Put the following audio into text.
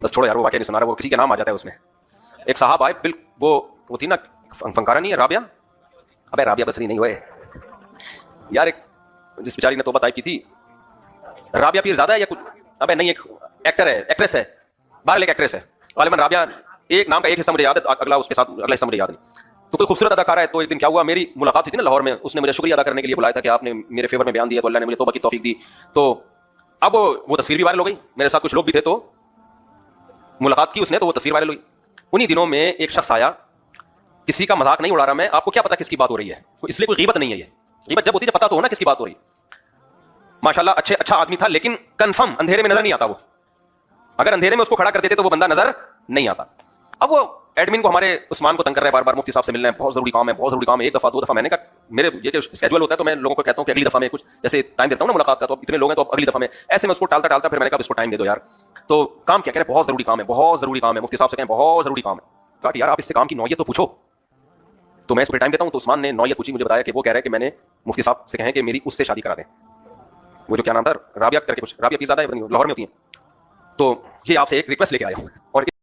بس چھوڑو یار وہ واقعہ نہیں سنا رہا, وہ کسی کا نام آ جاتا ہے اس میں. ایک صاحب آئے, وہ تھی نا فنکارہ نہیں ہے رابعہ, ابے رابعہ بصری نہیں ہوئے یار, ایک جس بیچاری نے توبہ طائب کی تھی, رابعہ پیر زیادہ ہے یا کچھ, ابے نہیں, ایک ایکٹر ہے, ایکٹریس ہے, باہر ایک ایکٹریس ہے غالباً رابعہ, ایک نام کا ایک حصہ مجھے یاد ہے, اگلا اس کے ساتھ اگلا حصہ مجھے یاد نہیں. تو کوئی خوبصورت اداکارہ ہے. تو ایک دن کیا ہوا, میری ملاقات ہوئی تھی نا لاہور میں, اس نے مجھے شکریہ ادا کرنے کے لیے بلایا تھا کہ آپ نے میرے فیور میں بیان دیا تو اللہ نے مجھے توبہ کی توفیق دی. تو اب وہ تصویر بھی وائرل ہو گئی, میرے ساتھ کچھ لوگ بھی تھے, تو ملاقات کی اس نے, تو وہ تصویر وائرل ہوئی. انہی دنوں میں ایک شخص آیا, کسی کا مذاق نہیں اڑا رہا میں, آپ کو کیا پتا کس کی بات ہو رہی ہے, اس لیے کوئی غیبت نہیں ہے. یہ غیبت جب ہوتی ہے پتا تو ہو نا کس کی بات ہو رہی ہے. ماشاءاللہ اچھا آدمی تھا, لیکن کنفرم اندھیرے میں نظر نہیں آتا. وہ اگر اندھیرے میں اس کو کھڑا کر دیتے تو وہ بندہ نظر نہیں آتا. اب وہ ایڈمن کو, ہمارے عثمان کو تنگ کر رہے ہیں بار بار, مفتی صاحب سے ملنا ہے, بہت ضروری کام ہے, بہت ضروری کام ہے. ایک دفعہ دو دفعہ میں نے کہا, میرے یہ اسکیجول ہوتا ہے تو میں لوگوں کو کہتا ہوں کہ اگلی دفعہ میں کچھ جیسے ٹائم دیتا ہوں نا ملاقات کا, تو اتنے لوگ ہیں تو اگلی دفعہ میں, ایسے میں اس کو ٹالتا پھر میں نے کہا اس کو ٹائم دے دو یار. تو کام کیا کہہ رہے, بہت ضروری کام ہے, بہت ضروری کام ہے, مفتی صاحب سے کہیں بہت ضروری کام ہے. کہا کہ یار آپ اس سے کام کی نوعیت تو پوچھو. تو میں اس کو ٹائم دیتا ہوں. تو عثمان نے نوعیت پوچھی, مجھے بتایا کہ وہ کہہ رہا ہے کہ میں نے مفتی صاحب سے کہیں کہ میری اس سے شادی کرا دیں, وہ جو کیا نام تھا رابعہ کر کے, کچھ رابعہ پیر زادہ ہے لاہور میں ہوتی ہیں. تو یہ آپ سے ایک ریکویسٹ لے کے آیا ہوں, اور